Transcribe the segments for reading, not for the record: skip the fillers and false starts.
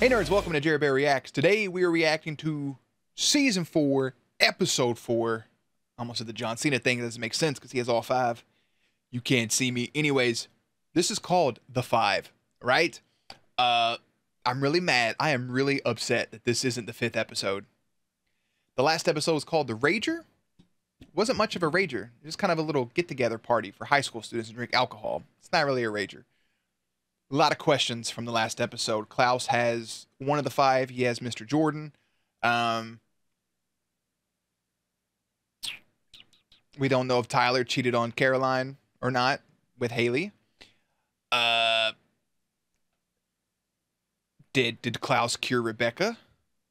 Hey nerds, welcome to Jerry Bear Reacts. Today we are reacting to Season 4, Episode 4. Almost said the John Cena thing. It doesn't make sense because he has all 5. You can't see me. Anyways, this is called The 5, right? I'm really mad. I am really upset that this isn't the 5th episode. The last episode was called The Rager. It wasn't much of a rager. It was kind of a little get-together party for high school students to drink alcohol. It's not really a rager. A lot of questions from the last episode. Klaus has one of the 5. He has Mr. Jordan. We don't know if Tyler cheated on Caroline or not with Haley. Did Klaus cure Rebecca?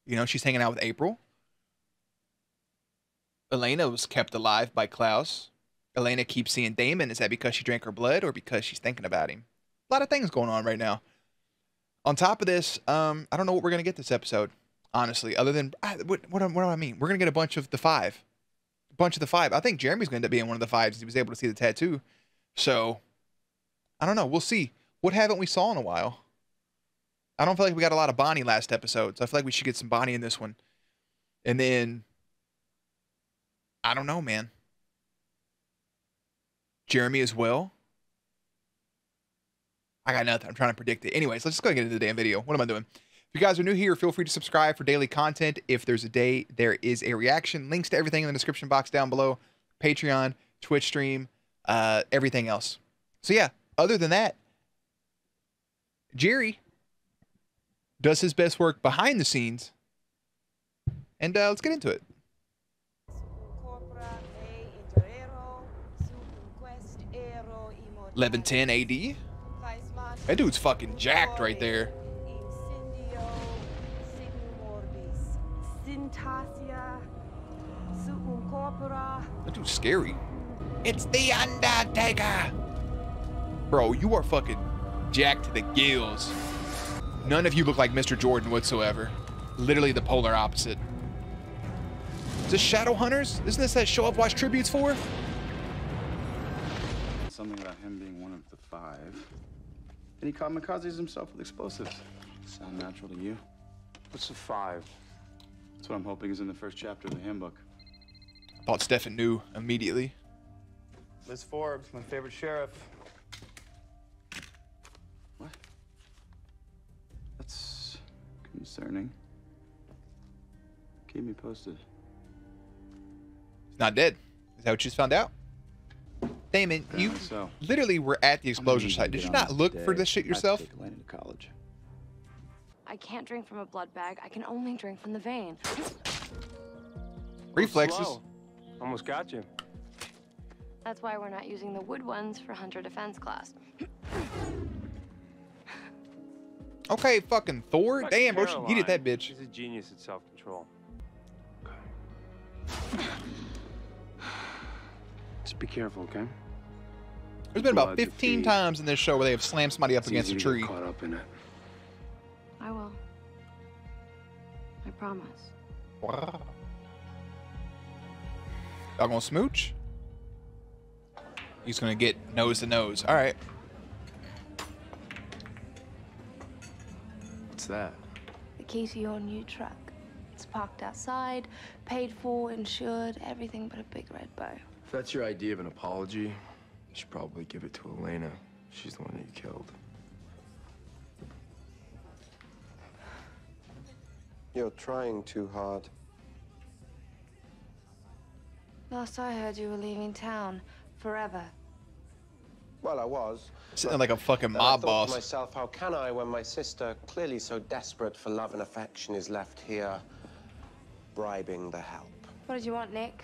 You know, she's hanging out with April. Elena was kept alive by Klaus. Elena keeps seeing Damon. Is that because she drank her blood or because she's thinking about him? A lot of things going on right now. On top of this, I don't know what we're going to get this episode, honestly, other than, what do I mean? We're going to get a bunch of the 5. A bunch of the 5. I think Jeremy's going to end up being one of the 5s. He was able to see the tattoo. So, I don't know. We'll see. What haven't we saw in a while? I don't feel like we got a lot of Bonnie last episode, so I feel like we should get some Bonnie in this one. And then, I don't know, man. Jeremy as well. I got nothing. I'm trying to predict it. Anyways, let's just go get into the damn video. What am I doing? If you guys are new here, feel free to subscribe for daily content. If there's a day, there is a reaction. Links to everything in the description box down below. Patreon, Twitch stream, everything else. So yeah, other than that, Jerry does his best work behind the scenes. And let's get into it. 1110 AD. That dude's fucking jacked right there. That dude's scary. It's the Undertaker. Bro, you are fucking jacked to the gills. None of you look like Mr. Jordan whatsoever. Literally the polar opposite. Is this Shadow Hunters? Isn't this that show I've watched tributes for? Something about him being one of the 5. And he kamikazes himself with explosives. Sound natural to you? What's the 5? That's what I'm hoping is in the first chapter of the handbook. I thought Stefan knew immediately. Liz Forbes, my favorite sheriff. What? That's concerning. Keep me posted. He's not dead. Is that what you just found out? Damon, you literally were at the explosion site. Did you not look for this shit yourself? Take Elena to college. I can't drink from a blood bag. I can only drink from the vein. Reflexes. Slow. Almost got you. That's why we're not using the wood ones for Hunter Defense class. Okay, fucking Thor. Like Damn, bro, Caroline, he did that bitch. She's a genius at self-control. Just be careful, okay? There's been about 15 times in this show where they have slammed somebody up against a tree. Caught up in it. I will. I promise. Y'all gonna smooch? He's gonna get nose to nose. All right. What's that? The key to your new truck. It's parked outside, paid for, insured, everything but a big red bow. If that's your idea of an apology, you should probably give it to Elena. She's the one that you killed. You're trying too hard. Last I heard, you were leaving town forever. Well, I was. Sitting like a fucking Then mob I thought boss. to myself, how can I, when my sister, clearly so desperate for love and affection, is left here bribing the help? What did you want, Nick?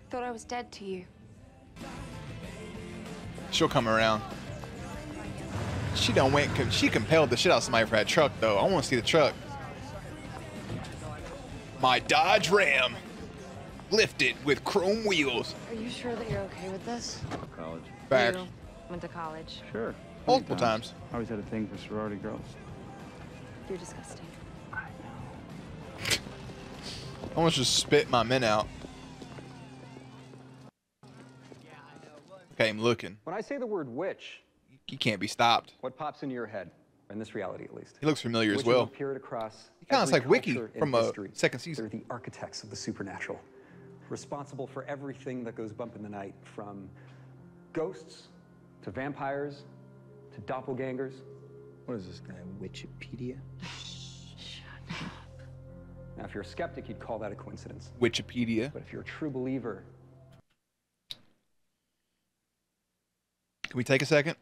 Thought I was dead to you. She'll come around. She don't went. She compelled the shit out of somebody for that truck, though. I want to see the truck. My Dodge Ram, lifted with chrome wheels. Are you sure that you're okay with this? College. Back. You went to college. Sure. Multiple times. I always had a thing for sorority girls. You're disgusting. I know. I almost just spit my men out. Okay, I'm looking. When I say the word witch, You can't be stopped. what pops into your head? in this reality at least. He looks familiar as which well. have appeared across He kind of looks every like Wiki culture in from history. second season. They're the architects of the supernatural, responsible for everything that goes bump in the night, from ghosts to vampires to doppelgangers. What is this guy, Wikipedia? Now, if you're a skeptic, you'd call that a coincidence. Wikipedia. But if you're a true believer, Can we take a second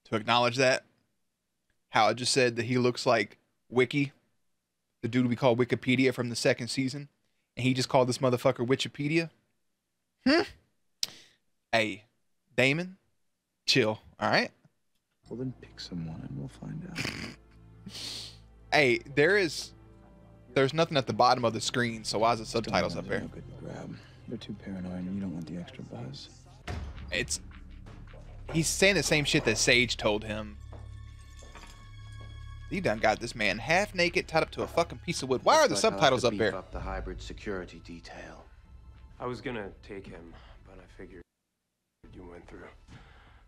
to acknowledge that? How I just said that he looks like Wiki, the dude we call Wikipedia from the second season, and he just called this motherfucker Wikipedia. Hey, Damon, chill, all right? Well, then pick someone and we'll find out. Hey, there's nothing at the bottom of the screen, so why is the subtitles up there? No good to grab. They're too paranoid and you don't want the extra buzz. He's saying the same shit that Sage told him. You done got this man half naked, tied up to a fucking piece of wood. Why are the subtitles up there? Up the hybrid security detail. I was gonna take him, but I figured you went through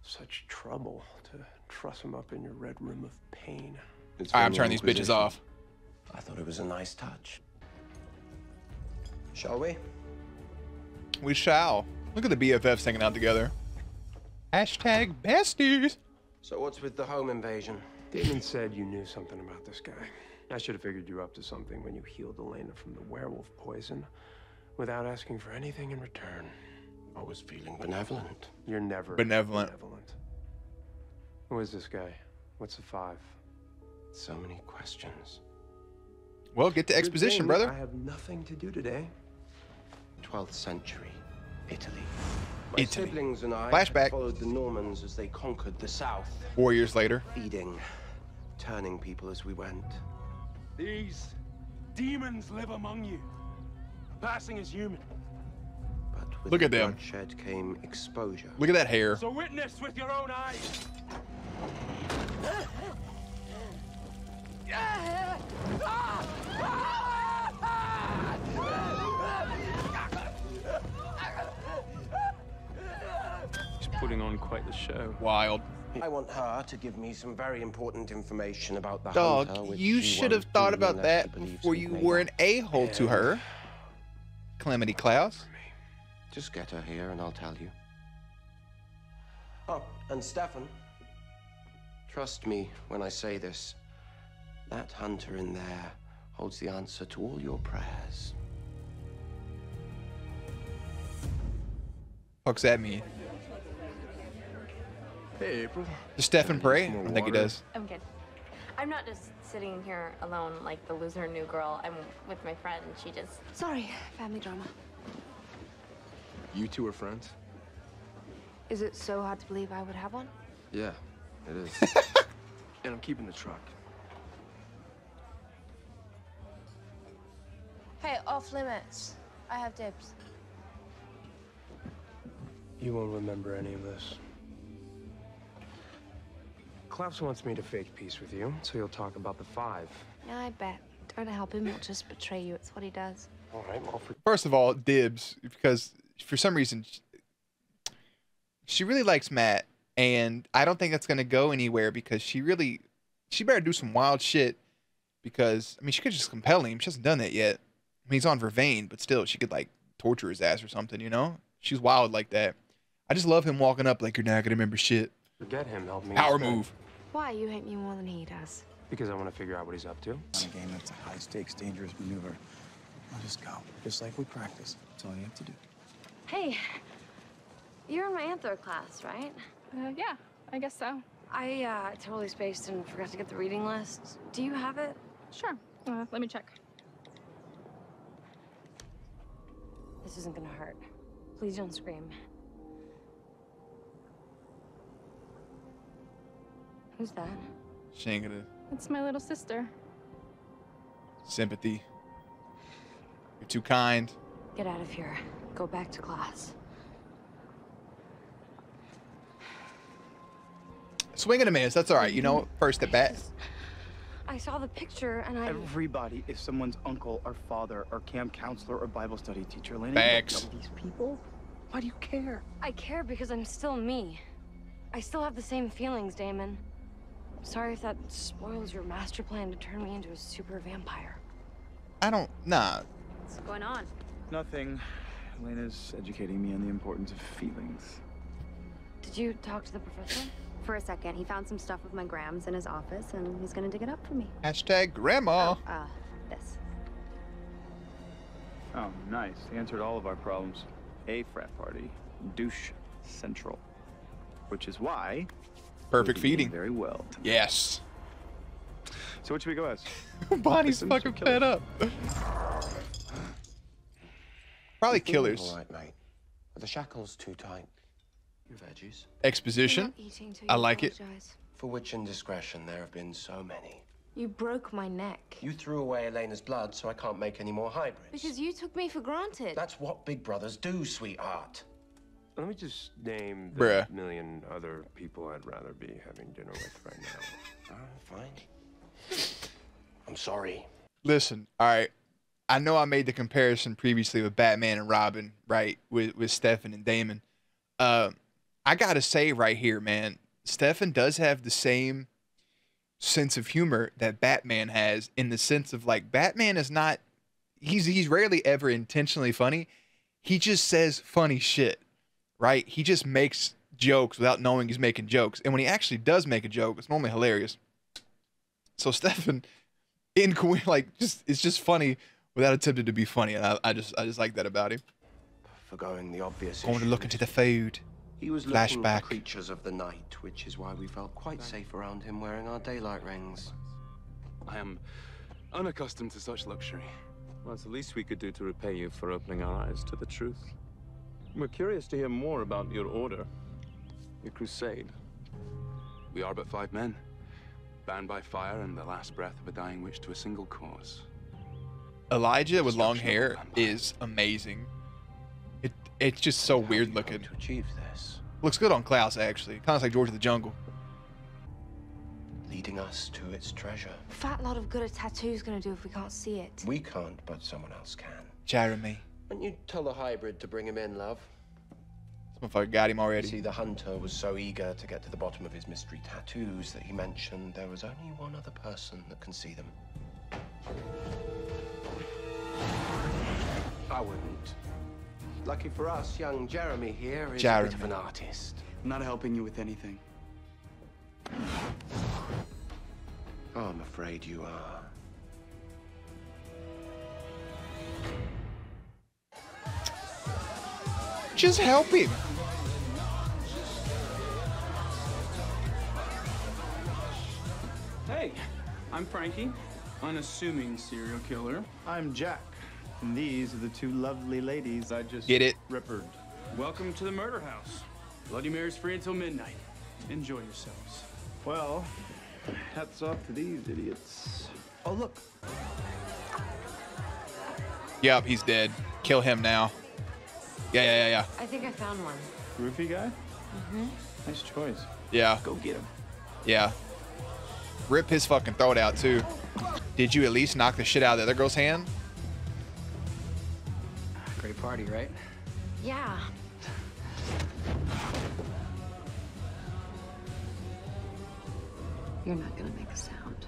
such trouble to truss him up in your red room of pain. All right, I'm turning these bitches off. I thought it was a nice touch. Shall we? We shall. Look at the BFFs hanging out together. Hashtag besties. So what's with the home invasion? Damon said you knew something about this guy. I should have figured you were up to something when you healed Elena from the werewolf poison without asking for anything in return. I was feeling benevolent. You're never benevolent. Who is this guy? What's the 5? So many questions. Well, get to exposition, brother. I have nothing to do today. 12th century, Italy. My siblings and I Flashback. followed the Normans as they conquered the south. 4 years later. Feeding, turning people as we went. These demons live among you, passing as human. But with Look at the them. bloodshed came exposure. Look at that hair. So witness with your own eyes. He's putting on quite the show. Wild. I want her to give me some very important information about the Dog, hunter, which you she should have won't thought do about unless that she believes before in you me. were an a-hole to her. Calamity Klaus. Just get her here and I'll tell you. Oh, and Stefan, trust me when I say this. That hunter in there holds the answer to all your prayers. Fuck's that mean? Hey, April. Does Stefan pray? I don't think he does. I'm good. I'm not just sitting here alone like the loser new girl. I'm with my friend. She just... Sorry, family drama. You two are friends? Is it so hard to believe I would have one? Yeah, it is. And I'm keeping the truck. Hey, off limits. I have dibs. You won't remember any of this. Klaus wants me to fake peace with you, so he'll talk about the 5. Yeah, I bet. Don't help him, he'll just betray you. It's what he does. All right, well, First of all, dibs, because for some reason she really likes Matt, and I don't think that's gonna go anywhere because she better do some wild shit, because I mean she could just compel him. She hasn't done that yet. I mean he's on Vervain, but still she could like torture his ass or something, you know? She's wild like that. I just love him walking up like you're not gonna remember shit. forget him. Help me. Power instead. move. Why? You hate me more than he does. Because I want to figure out what he's up to. On a game that's a high-stakes, dangerous maneuver. I'll just go, just like we practice. That's all you have to do. Hey, you're in my anthro class, right? Yeah, I guess so. I totally spaced and forgot to get the reading list. Do you have it? Sure. Let me check. This isn't gonna hurt. Please don't scream. Who's that? She ain't gonna. It's my little sister. Sympathy. You're too kind. Get out of here. Go back to class. Swing and a miss. That's all right. You know, first at bat. I saw the picture and I... Everybody is someone's uncle or father or camp counselor or Bible study teacher. Elena, Facts. you don't know these people? Why do you care? I care because I'm still me. I still have the same feelings, Damon. Sorry if that spoils your master plan to turn me into a super vampire. Nah. What's going on? Nothing. Elena's educating me on the importance of feelings. Did you talk to the professor? For a second, he found some stuff with my grams in his office, and he's gonna dig it up for me. Hashtag grandma. Oh, this. Oh, nice. He answered all of our problems. A frat party. Douche central. Which is why... Perfect feeding. Very well. Yes. So what should we go as? Bonnie's fucking fed up. Probably killers. All right, mate. Are the shackles too tight? Your veggies. Exposition. I like it. For which indiscretion there have been so many. You broke my neck. You threw away Elena's blood, so I can't make any more hybrids. Because you took me for granted. That's what big brothers do, sweetheart. Let me just name the Bruh. million other people I'd rather be having dinner with right now. Fine. I'm sorry. Listen, all right. I know I made the comparison previously with Batman and Robin, right? With Stefan and Damon. I gotta say right here, man, Stefan does have the same sense of humor that Batman has, in the sense of, like, Batman is not, he's rarely ever intentionally funny. He just says funny shit, right? He just makes jokes without knowing he's making jokes. And when he actually does make a joke, it's normally hilarious. So Stefan, it's just funny without attempting to be funny. And I just like that about him. Forgoing the obvious. Going to look into the food. He was looking Flashback. for creatures of the night, which is why we felt quite safe around him wearing our daylight rings. I am unaccustomed to such luxury. Well, it's the least we could do to repay you for opening our eyes to the truth. We're curious to hear more about your order, your crusade. We are but 5 men, bound by fire and the last breath of a dying witch to a single cause. Elijah with long hair is amazing. It's just so weird looking. To achieve this, Looks good on Klaus, actually. Kind of like George of the Jungle. leading us to its treasure. Fat lot of good a tattoo's gonna do if we can't see it. We can't, but someone else can. Jeremy. Why don't you tell the hybrid to bring him in, love? This motherfucker got him already. See, the hunter was so eager to get to the bottom of his mystery tattoos that he mentioned there was only one other person that can see them. I wouldn't. Lucky for us, young Jeremy here is a bit of an artist. I'm not helping you with anything. Oh, I'm afraid you are. Just help him. Hey, I'm Frankie, unassuming serial killer. I'm Jack, and these are the 2 lovely ladies I just Get it? rippered. Welcome to the murder house. Bloody Mary's free until midnight. Enjoy yourselves. Well, hats off to these idiots. Oh, look. Yep, he's dead. Kill him now. Yeah. I think I found one. Roofie guy? Mm-hmm. Nice choice. Yeah. Go get him. Yeah. Rip his fucking throat out, too. Did you at least knock the shit out of the other girl's hand? Great party, right? Yeah. You're not gonna make a sound.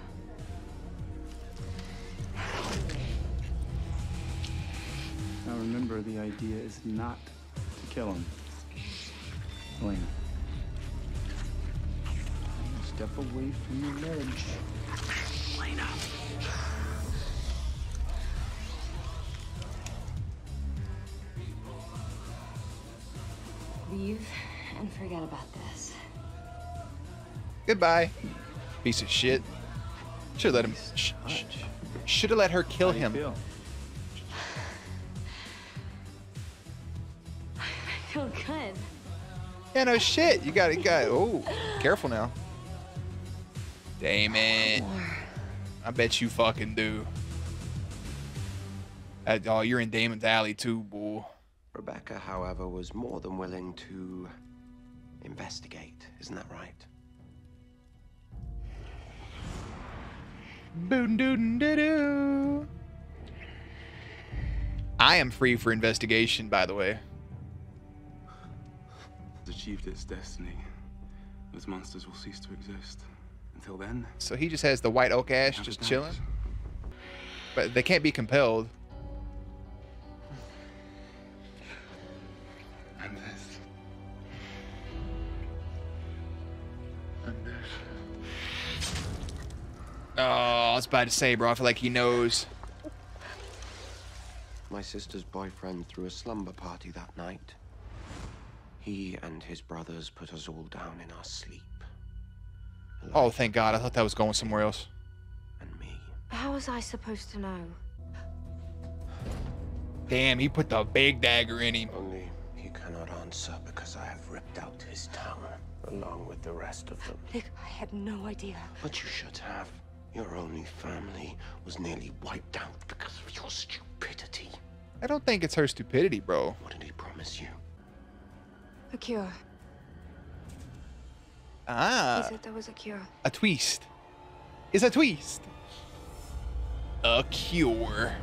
Now remember, the idea is not to kill him. Elena. Step away from the ledge. Elena. Leave and forget about this. Goodbye. Piece of shit. Should have let him. Should have let her kill him. I feel good. Yeah, no shit. You got. Oh, careful now. Damn. I bet you fucking do. Oh, you're in Damon's alley too, boy. Rebecca, however, was more than willing to investigate. Isn't that right? Boon-doo-doo-doo. I am free for investigation, by the way. It's achieved its destiny. Those monsters will cease to exist. Until then. So he just has the white oak ash just chilling. But they can't be compelled. And this. And this. Oh, I was about to say, bro. I feel like he knows. My sister's boyfriend threw a slumber party that night. He and his brothers put us all down in our sleep. Oh, thank God. I thought that was going somewhere else. How was I supposed to know? Damn, he put the big dagger in him. Only he cannot answer because I have ripped out his tongue, along with the rest of them. Nick, I had no idea. But you should have. Your only family was nearly wiped out because of your stupidity. I don't think it's her stupidity, bro. What did he promise you? A cure. Ah. He said there was a cure. A twist. It's a twist. A cure.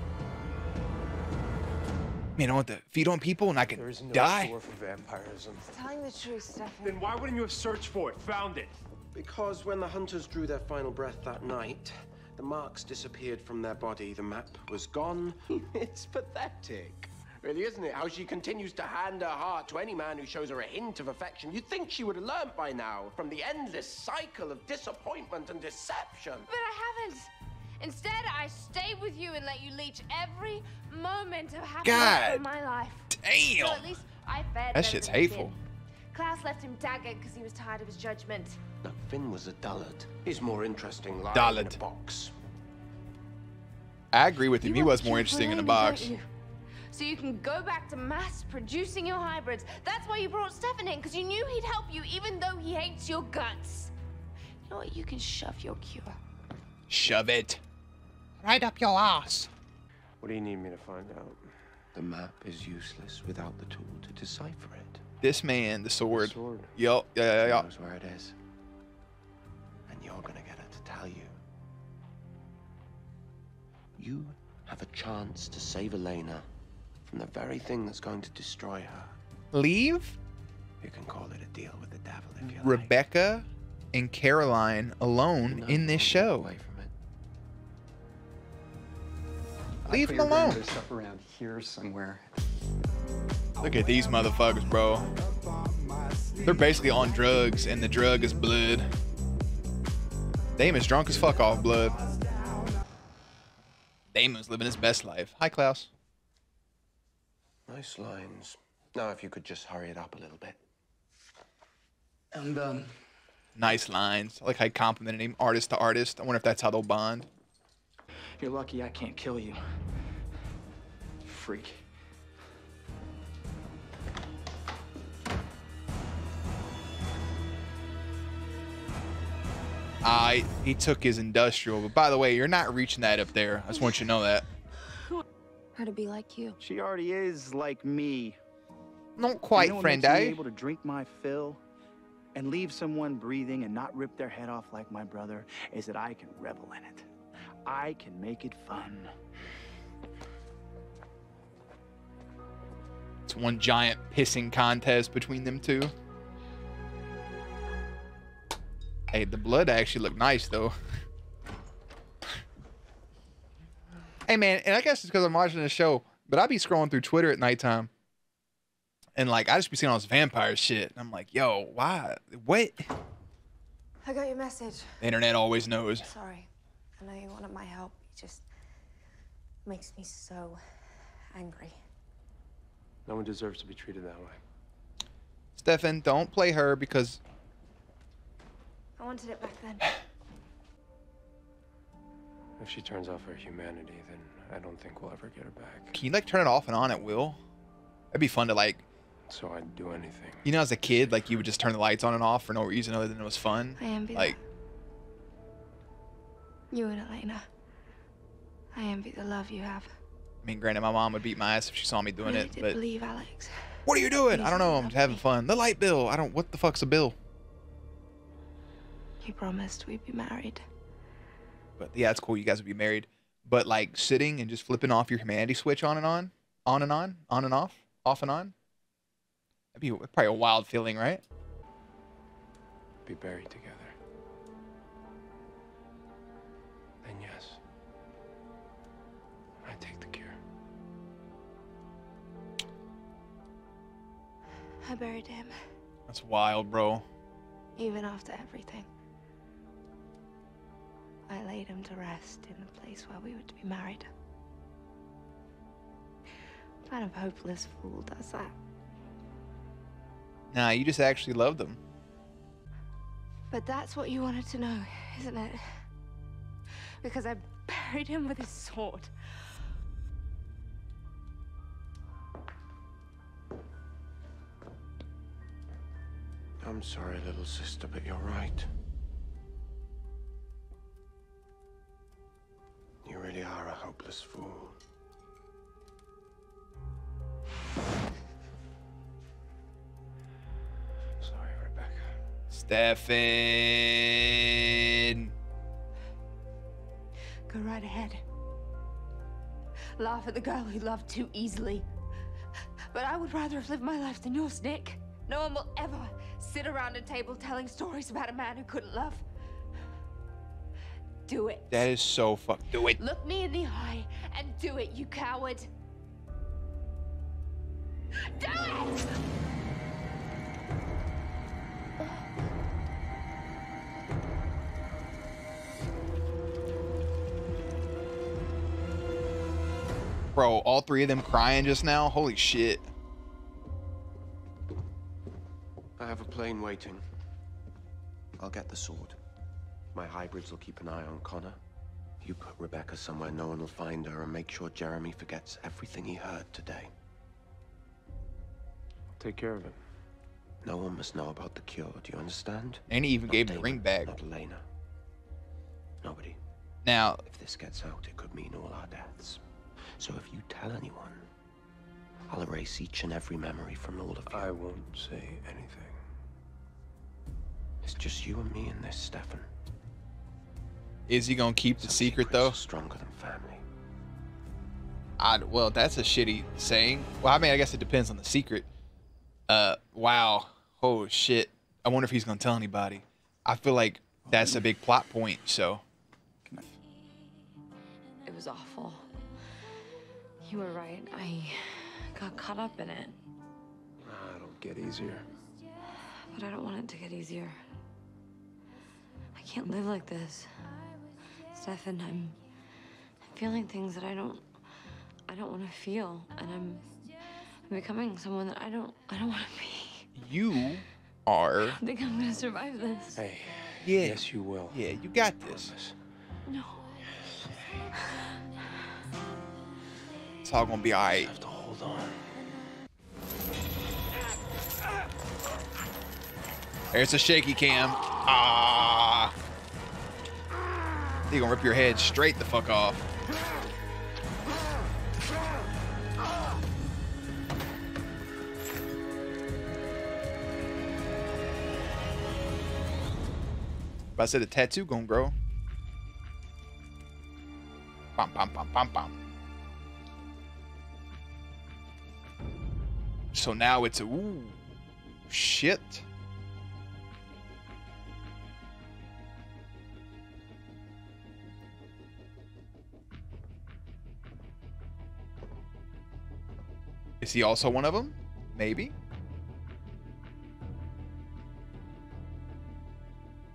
Man, I want to feed on people and I can There is no die. cure for vampirism. Telling the truth, Stefan. Then why wouldn't you have searched for it, found it? Because when the hunters drew their final breath that night, the marks disappeared from their body. The map was gone. It's pathetic. Really, isn't it? How she continues to hand her heart to any man who shows her a hint of affection. You'd think she would have learned by now from the endless cycle of disappointment and deception. But I haven't. Instead, I stayed with you and let you leech every moment of happiness from my life. Damn. So at least I fared That better shit's than hateful. Finn. Klaus left him daggered because he was tired of his judgment. No, Finn was a dullard. He's more interesting lying in Dullard. a box. I agree with him. He was more interesting in the box. Don't you? So you can go back to mass producing your hybrids. That's why you brought Stefan in, because you knew he'd help you even though he hates your guts. You know what? You can shove your cure. Shove it. Right up your ass. What do you need me to find out? The map is useless without the tool to decipher it. This man, the sword. The sword. Yup. Yeah. He knows where it is. And you're gonna get her to tell you. You have a chance to save Elena from the very thing that's going to destroy her. Leave You can call it a deal with the devil if you like. Rebecca and Caroline alone in this show. Away from it. Leave I put him your alone. grandmother's stuff around here somewhere. Look at these motherfuckers, bro. They're basically on drugs, and the drug is blood. Damon's drunk as fuck off blood. Damon's living his best life. Hi, Klaus. Nice lines. Now, if you could just hurry it up a little bit. I'm done. Nice lines. I like how he complimented him, artist to artist. I wonder if that's how they'll bond. You're lucky I can't kill you. Freak. He took his industrial, but by the way, you're not reaching that up there. I just want you to know that. Her to be like you. She already is like me. Not quite, You know what friend, makes me eh? able to drink my fill and leave someone breathing and not rip their head off like my brother is that I can revel in it. I can make it fun. It's one giant pissing contest between them two. Hey, the blood actually looked nice, though. Hey, man, and I guess it's because I'm watching this show, but I be scrolling through Twitter at nighttime. And, like, I just be seeing all this vampire shit. And I'm like, yo, why? What? I got your message. The internet always knows. Sorry. I know you wanted my help. It just makes me so angry. No one deserves to be treated that way. Stefan, don't play her because... I wanted it back then. If she turns off her humanity, then I don't think we'll ever get her back. Can you, like, turn it off and on at will? That'd be fun to, like... So I'd do anything. You know, as a kid, like, you would just turn the lights on and off for no reason other than it was fun. I envy like, that. You and Elena. I envy the love you have. I mean, granted, my mom would beat my ass if she saw me doing I really it, did but... believe, Alex. What are you doing? You I don't know. I'm loved just having me. fun. The light bill. I don't... What the fuck's a bill? You promised we'd be married. But yeah, it's cool. You guys would be married. But like sitting and just flipping off your humanity switch on and on and off and on. That'd be probably a wild feeling, right? Be buried together. I buried him, That's wild, bro. even after everything. I laid him to rest in the place where we were to be married. What kind of hopeless fool does that? Nah, you just actually loved him. But that's what you wanted to know, isn't it? Because I buried him with his sword. I'm sorry, little sister, but you're right. You really are a hopeless fool. Sorry, Rebecca. Stefan. Go right ahead. Laugh at the girl who loved too easily. But I would rather have lived my life than yours, Nick. No one will ever sit around a table telling stories about a man who couldn't love. Do it. That is so do it. Look me in the eye and do it, you coward. Do it! Bro, all three of them crying just now? Holy shit. I have a plane waiting. I'll get the sword. My hybrids will keep an eye on Connor. You put Rebecca somewhere no one will find her and make sure Jeremy forgets everything he heard today. I'll take care of it. No one must know about the cure, do you understand? And he even Not gave him the Damon, ring back. Not Elena. Nobody. Now, if this gets out, it could mean all our deaths. So if you tell anyone, I'll erase each and every memory from all of you. I won't say anything. It's just you and me in this, Stefan. Is he gonna keep the secret though? Stronger than family. Well, that's a shitty saying. Well, I mean, I guess it depends on the secret. Wow. Oh shit. I wonder if he's gonna tell anybody. I feel like that's a big plot point. So. It was awful. You were right. I got caught up in it. It'll get easier. But I don't want it to get easier. I can't live like this. Stefan, I'm feeling things that I don't want to feel, and I'm becoming someone that I don't want to be. You are. I think I'm gonna survive this. Hey. Yeah. Yes, you will. Yeah, you got this. No. It's all gonna be all right. You have to hold on. There's a shaky cam. Ah. He gonna rip your head straight the fuck off. But I said the tattoo gonna grow. Bum, bum, bum, bum, bum. So now it's a ooh shit. Is he also one of them? Maybe.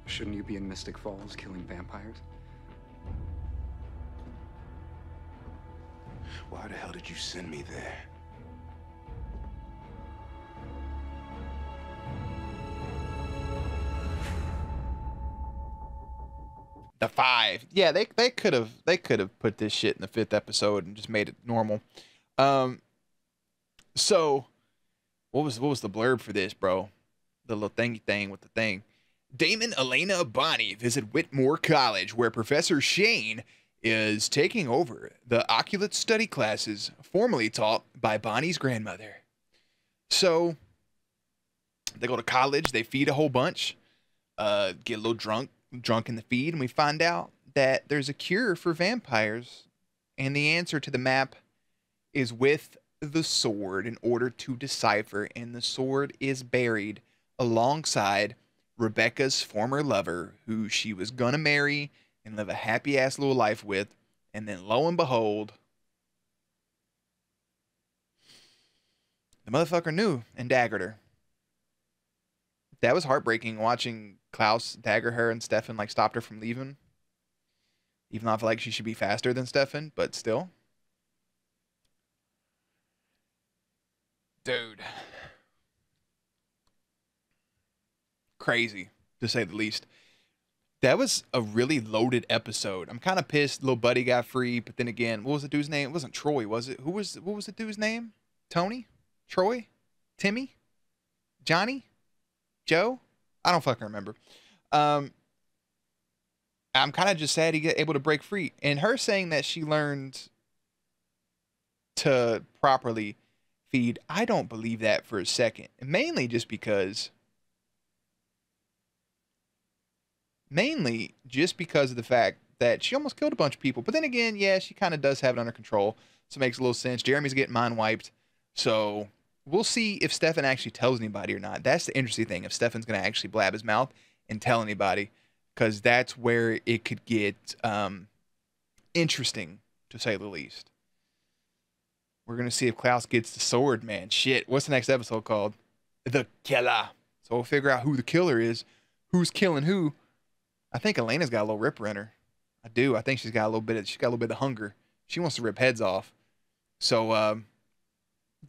Shouldn't you be in Mystic Falls killing vampires? Why the hell did you send me there? The 5. Yeah, they could have put this shit in the 5th episode and just made it normal. So what was the blurb for this, bro? The little thingy thing with the thing. Damon, Elena, Bonnie visit Whitmore College, where Professor Shane is taking over the Oculate study classes formerly taught by Bonnie's grandmother. So they go to college, they feed a whole bunch, get a little drunk in the feed, and we find out that there's a cure for vampires, and the answer to the map is with the sword in order to decipher, and the sword is buried alongside Rebecca's former lover, who she was gonna marry and live a happy ass little life with, and then lo and behold, the motherfucker knew and daggered her. that was heartbreaking watching Klaus dagger her and Stefan like stopped her from leaving. Even though I feel like she should be faster than Stefan, but still. Dude. Crazy, to say the least. That was a really loaded episode. I'm kind of pissed little buddy got free, but then again, what was the dude's name? It wasn't Troy, was it? What was the dude's name? Tony? Troy? Timmy? Johnny? Joe? I don't fucking remember. I'm kind of just sad he got able to break free. And her saying that she learned to properly feed, I don't believe that for a second. Mainly just because of the fact that she almost killed a bunch of people. But then again, yeah, she kind of does have it under control. So it makes a little sense. Jeremy's getting mind wiped. So we'll see if Stefan actually tells anybody or not. That's the interesting thing. If Stefan's going to actually blab his mouth and tell anybody. Because that's where it could get interesting, to say the least. We're going to see if Klaus gets the sword, man. Shit. What's the next episode called? The Killer. So we'll figure out who the killer is. Who's killing who. I think Elena's got a little ripper in her. I do. I think she's got a little bit of hunger. She wants to rip heads off. So,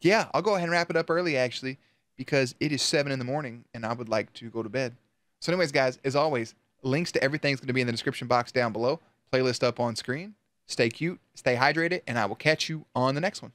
yeah, I'll go ahead and wrap it up early, actually, because it is 7 in the morning, and I would like to go to bed. So anyways, guys, as always, links to everything's going to be in the description box down below. Playlist up on screen. Stay cute, stay hydrated, and I will catch you on the next one.